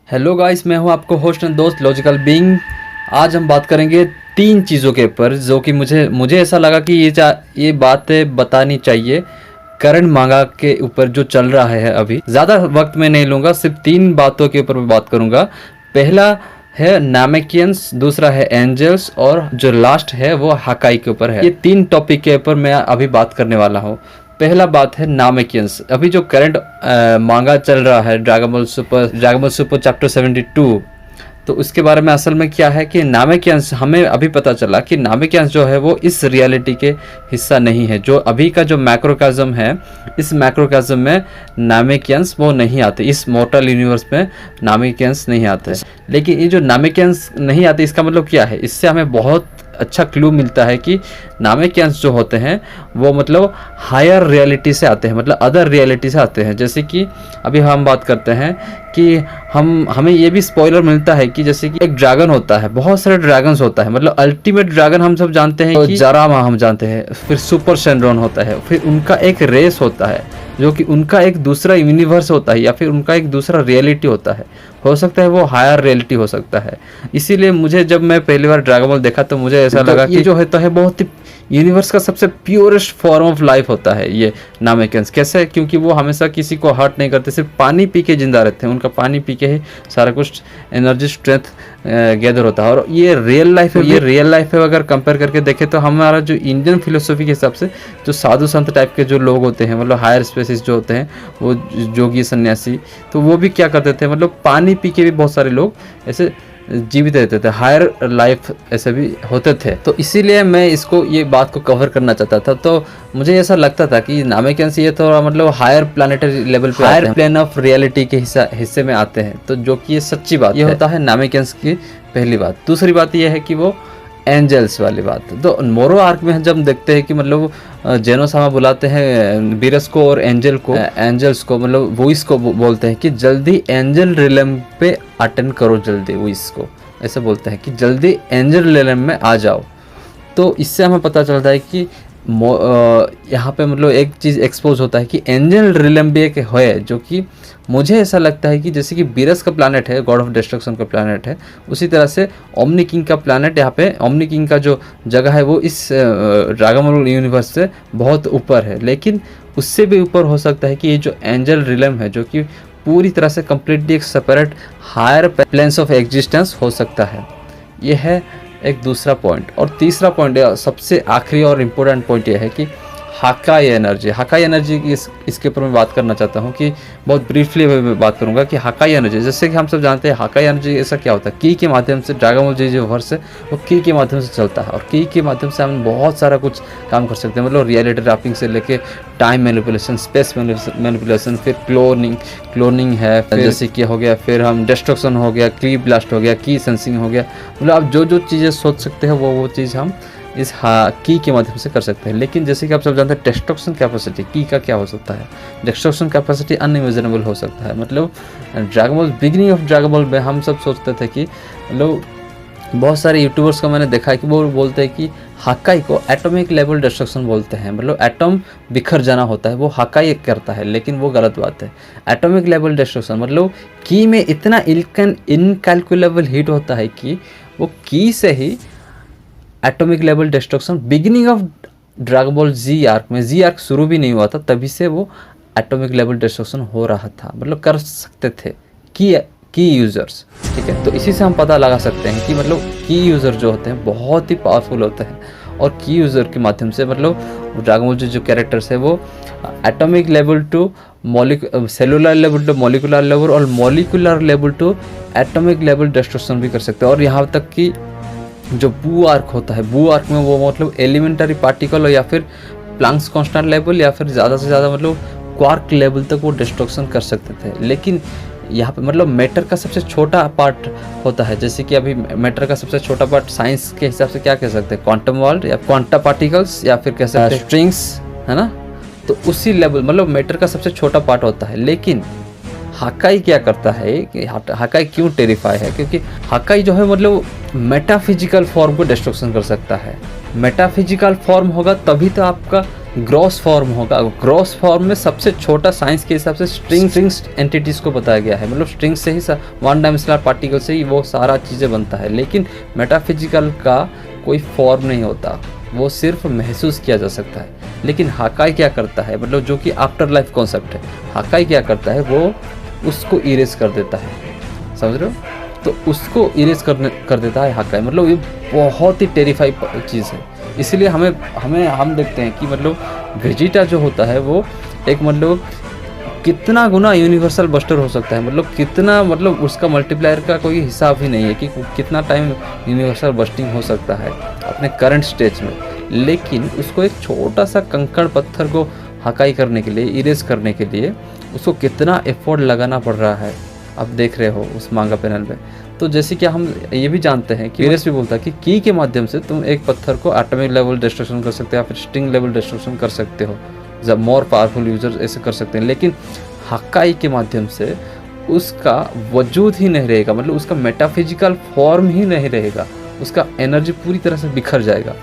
Hello guys, मैं हूं आपको होस्ट एंड दोस्त लॉजिकल बीइंग। आज हम बात करेंगे तीन चीज़ों के ऊपर जो कि मुझे ऐसा लगा कि ये बातें बतानी चाहिए करंट मांगा के ऊपर जो चल रहा है अभी। ज़्यादा वक्त मैं नहीं लूँगा, सिर्फ तीन बातों के ऊपर मैं बात करूँगा। पहला है नामेकियंस, दूसरा है एंजल्स और जो लास्ट है वो हकाई के ऊपर है। ये तीन टॉपिक के ऊपर मैं अभी बात करने वाला हूँ। पहला बात है नामेकियंस। अभी जो करंट मांगा चल रहा है ड्रैगन बॉल सुपर चैप्टर 72, तो उसके बारे में असल में क्या है कि नामेकियंस, हमें अभी पता चला कि नामेकियंस जो है वो इस रियलिटी के हिस्सा नहीं है। जो अभी का जो मैक्रोकाज़म है, इस मैक्रोकाज़म में नामेकियंस वो नहीं आते, इस मॉर्टल यूनिवर्स में नामेकियंस नहीं आते। लेकिन ये जो नामेकियंस नहीं आते, इसका मतलब क्या है? इससे हमें बहुत अच्छा क्लू मिलता है कि नामेकियंस जो होते हैं वो मतलब हायर रियलिटी से आते हैं, मतलब अदर रियलिटी से आते हैं। जैसे कि अभी हम बात करते हैं कि हमें ये भी स्पॉइलर मिलता है कि जैसे कि एक ड्रैगन होता है, बहुत सारे ड्रैगन्स होता है, मतलब अल्टीमेट ड्रैगन हम सब जानते हैं कि जारामा हम जानते हैं, फिर सुपर शेनरॉन होता है, फिर उनका एक रेस होता है जो कि उनका एक दूसरा यूनिवर्स होता है या फिर उनका एक दूसरा रियलिटी होता है। हो सकता है वो हायर रियलिटी हो सकता है। इसीलिए मुझे, जब मैं पहली बार ड्रैगन बॉल देखा तो मुझे ऐसा लगा कि ये जो होता है बहुत ही यूनिवर्स का सबसे प्योरेस्ट फॉर्म ऑफ लाइफ होता है ये नामेकियंस। कैसे? क्योंकि वो हमेशा किसी को हर्ट नहीं करते, सिर्फ पानी पी के जिंदा रहते हैं। उनका पानी पी के ही सारा कुछ एनर्जी स्ट्रेंथ गैदर होता है। और ये रियल लाइफ है, अगर कंपेयर करके देखें तो हमारा जो इंडियन फिलोसफी के हिसाब से जो साधु संत टाइप के जो लोग होते हैं, मतलब हायर स्पेसिस जो होते हैं, वो जोगी सन्यासी, तो वो भी क्या करते थे, मतलब पानी पी के भी बहुत सारे लोग ऐसे जीवित रहते थे, हायर लाइफ ऐसे भी होते थे। तो इसीलिए मैं ये बात को कवर करना चाहता था। तो मुझे ऐसा लगता था कि नामेकियंस ये थोड़ा मतलब हायर प्लानिटरी लेवल पे, हायर प्लेन ऑफ रियलिटी के हिस्से में आते हैं, तो जो कि ये सच्ची बात ये होता है नामेकियंस की पहली बात। दूसरी बात ये है कि वो एंजल्स वाली बात। तो मोरो आर्क में जब देखते हैं कि मतलब जेनोसामा बुलाते हैं बीरस को और एंजल्स को मतलब वॉइस को बोलते हैं कि जल्दी एंजल रिलम पे अटेंड करो, जल्दी वॉइस को ऐसे बोलते हैं कि जल्दी एंजल रिलम में आ जाओ। तो इससे हमें पता चलता है कि यहाँ पे मतलब एक चीज़ एक्सपोज होता है कि एंजल रिलम भी एक है, जो कि मुझे ऐसा लगता है कि जैसे कि बीरस का प्लैनेट है, गॉड ऑफ डिस्ट्रक्शन का प्लैनेट है, उसी तरह से ओमनी किंग का प्लैनेट, यहाँ पे ओमनी किंग का जो जगह है वो इस ड्रैगन बॉल यूनिवर्स से बहुत ऊपर है। लेकिन उससे भी ऊपर हो सकता है कि ये जो एंजल रिलम है, जो कि पूरी तरह से कम्प्लीटली एक separate higher planes of existence हो सकता है। ये है एक दूसरा पॉइंट। और तीसरा पॉइंट, सबसे आखिरी और इम्पोर्टेंट पॉइंट ये है कि हकाई एनर्जी की इसके ऊपर मैं बात करना चाहता हूँ कि बहुत ब्रीफली मैं बात करूँगा कि हकाई एनर्जी, जैसे कि हम सब जानते हैं हकाई एनर्जी ऐसा क्या होता है, की के माध्यम से ड्रैगन बॉल जो वर्स है वो की के माध्यम से चलता है। और की के माध्यम से हम बहुत सारा कुछ काम कर सकते हैं, मतलब रियलिटी रैपिंग से लेके टाइम मैनिपुलेशन, स्पेस मैनिपुलेशन, फिर क्लोनिंग है, जैसे कि हो गया, फिर हम डिस्ट्रक्शन हो गया, की ब्लास्ट हो गया, की सेंसिंग हो गया, मतलब आप जो चीज़ें सोच सकते हैं वो चीज़ हम इस की के माध्यम से कर सकते हैं। लेकिन जैसे कि आप सब जानते हैं डिस्ट्रक्शन कैपेसिटी की का क्या हो सकता है, डिस्ट्रक्शन कैपेसिटी अनइमेजिनेबल हो सकता है। मतलब dragon ball, beginning of dragon ball में हम सब सोचते थे कि मतलब बहुत सारे यूट्यूबर्स को मैंने देखा है कि वो बोलते हैं कि हकाई को एटॉमिक लेवल डिस्ट्रक्शन बोलते हैं, मतलब एटम बिखर जाना होता है वो हकाई करता है, लेकिन वो गलत बात है। एटॉमिक लेवल डिस्ट्रक्शन मतलब की में इतना इनकैलकुलेबल हीट होता है कि वो की से ही atomic level destruction beginning of dragon ball G arc शुरू भी नहीं हुआ था, तभी से वो एटॉमिक लेवल डिस्ट्रक्शन हो रहा था, मतलब कर सकते थे की यूज़र्स। ठीक है, तो इसी से हम पता लगा सकते हैं कि मतलब की यूज़र जो होते हैं बहुत ही पावरफुल होते हैं। और की यूज़र के माध्यम से मतलब ड्रैगन बॉल जो कैरेक्टर्स है वो atomic level to cellular level to molecular level और molecular level to atomic level destruction भी कर सकते हैं। और यहाँ तक कि जो बू आर्क होता है, बू आर्क में वो मतलब एलिमेंटरी पार्टिकल या फिर प्लैंक्स कांस्टेंट लेवल या फिर ज़्यादा से ज़्यादा मतलब क्वार्क लेवल तक वो डिस्ट्रक्शन कर सकते थे। लेकिन यहाँ पे मतलब मैटर का सबसे छोटा पार्ट होता है, जैसे कि अभी मैटर का सबसे छोटा पार्ट साइंस के हिसाब से क्या कह सकते हैं, क्वांटम वर्ल्ड या क्वांटा पार्टिकल्स या फिर कह सकते हैं स्ट्रिंग्स, है ना। तो उसी लेवल मतलब मैटर का सबसे छोटा पार्ट होता है। लेकिन हकाई क्या करता है कि हकाई क्यों टेरिफाई है, क्योंकि हकाई जो है मतलब मेटाफिजिकल फॉर्म को डिस्ट्रक्शन कर सकता है। मेटाफिजिकल फॉर्म होगा तभी तो आपका ग्रॉस फॉर्म होगा। ग्रॉस फॉर्म में सबसे छोटा साइंस के हिसाब से स्ट्रिंग्स एंटिटीज़ को बताया गया है, मतलब स्ट्रिंग से ही वन डायमेंशनल पार्टिकल से ही वो सारा चीज़ें बनता है। लेकिन मेटाफिजिकल का कोई फॉर्म नहीं होता, वो सिर्फ महसूस किया जा सकता है। लेकिन हाकाई क्या करता है, मतलब जो कि आफ्टर लाइफ कॉन्सेप्ट है, हाकाई क्या करता है, वो उसको इरेज कर देता है, समझ रहे हो? तो उसको इरेज कर देता है हाकाई, मतलब ये बहुत ही टेरिफाइड चीज़ है। इसलिए हम देखते हैं कि मतलब वेजिटा जो होता है वो एक मतलब कितना गुना यूनिवर्सल बस्टर हो सकता है, मतलब कितना, मतलब उसका मल्टीप्लायर का कोई हिसाब ही नहीं है कि कितना टाइम यूनिवर्सल बस्टिंग हो सकता है अपने करंट स्टेज में। लेकिन उसको एक छोटा सा कंकड़ पत्थर को हकाई करने के लिए, इरेज करने के लिए उसको कितना एफर्ट लगाना पड़ रहा है, आप देख रहे हो उस मांगा पैनल में। तो जैसे कि हम ये भी जानते हैं कि यूरेस भी बोलता है कि की के माध्यम से तुम एक पत्थर को एटॉमिक लेवल डिस्ट्रक्शन कर सकते हो या फिर स्ट्रिंग लेवल डिस्ट्रक्शन कर सकते हो, जब मोर पावरफुल यूजर ऐसे कर सकते हैं। लेकिन हकाई के माध्यम से उसका वजूद ही नहीं रहेगा, मतलब उसका मेटाफिजिकल फॉर्म ही नहीं रहेगा, उसका एनर्जी पूरी तरह से बिखर जाएगा,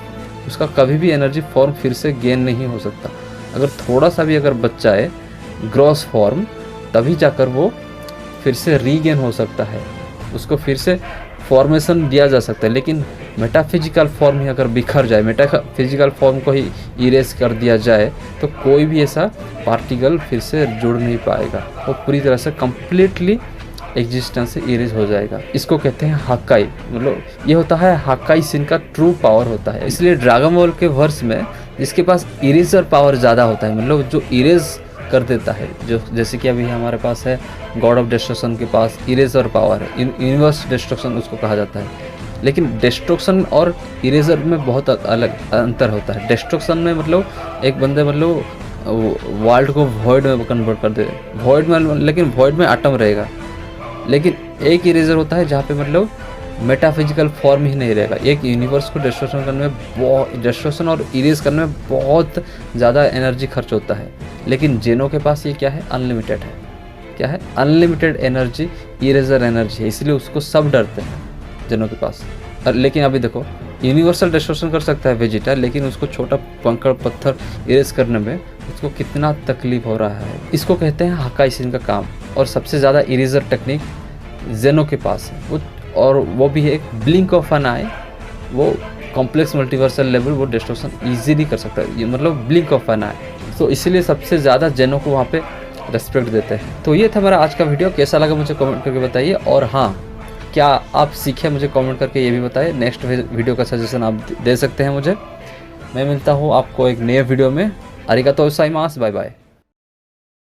उसका कभी भी एनर्जी फॉर्म फिर से गेन नहीं हो सकता। अगर थोड़ा सा भी अगर बच जाए ग्रॉस फॉर्म, तभी जाकर वो फिर से रीगेन हो सकता है, उसको फिर से फॉर्मेशन दिया जा सकता है। लेकिन मेटाफिजिकल फॉर्म ही अगर बिखर जाए, मेटाफिजिकल फॉर्म को ही इरेज कर दिया जाए, तो कोई भी ऐसा पार्टिकल फिर से जुड़ नहीं पाएगा, वो पूरी तरह से कम्प्लीटली एग्जिस्टेंस से इरेज हो जाएगा। इसको कहते हैं हाकाई, मतलब ये होता है हाकाई सिन का ट्रू पावर होता है। इसलिए ड्रैगन बॉल के वर्स में जिसके पास इरेजर पावर ज़्यादा होता है, मतलब जो इरेज कर देता है, जो जैसे कि अभी हमारे पास है गॉड ऑफ डिस्ट्रक्शन के पास इरेजर पावर है, यूनिवर्स डिस्ट्रक्शन उसको कहा जाता है। लेकिन डिस्ट्रक्शन और इरेजर में बहुत अलग अंतर होता है। डिस्ट्रक्शन में मतलब एक बंदे मतलब वर्ल्ड को वॉइड में कन्वर्ट कर दे, वॉइड में, लेकिन वॉइड में एटम रहेगा। लेकिन एक इरेजर होता है जहाँ पे मतलब मेटाफिजिकल फॉर्म ही नहीं रहेगा। एक यूनिवर्स को डिस्ट्रक्शन करने में डिस्ट्रक्शन और इरेज करने में बहुत ज़्यादा एनर्जी खर्च होता है। लेकिन जेनो के पास ये क्या है, अनलिमिटेड है। क्या है, अनलिमिटेड एनर्जी, इरेजर एनर्जी है, इसलिए उसको सब डरते हैं जेनो के पास। लेकिन अभी देखो, यूनिवर्सल डिस्ट्रक्शन कर सकता है वेजिटा, लेकिन उसको छोटा कंकड़ पत्थर इरेज करने में उसको कितना तकलीफ हो रहा है। इसको कहते हैं हाकाई सिन का काम। और सबसे ज़्यादा इरेजर टेक्निक जेनो के पास है, और वो भी है एक ब्लिंक ऑफ एन आई, वो कॉम्प्लेक्स मल्टीवर्सल लेवल वो डिस्ट्रक्शन ईजीली कर सकता है, ये मतलब ब्लिंक ऑफ एन आई। तो इसीलिए सबसे ज़्यादा जेनो को वहाँ पे रेस्पेक्ट देते हैं। तो ये था मेरा आज का वीडियो, कैसा लगा मुझे कमेंट करके बताइए। और हाँ, क्या आप सीखे मुझे कमेंट करके ये भी बताइए। नेक्स्ट वीडियो का सजेशन आप दे सकते हैं मुझे। मैं मिलता हूँ आपको एक नए वीडियो में। आरिगातो गोजाइमासु, बाय बाय।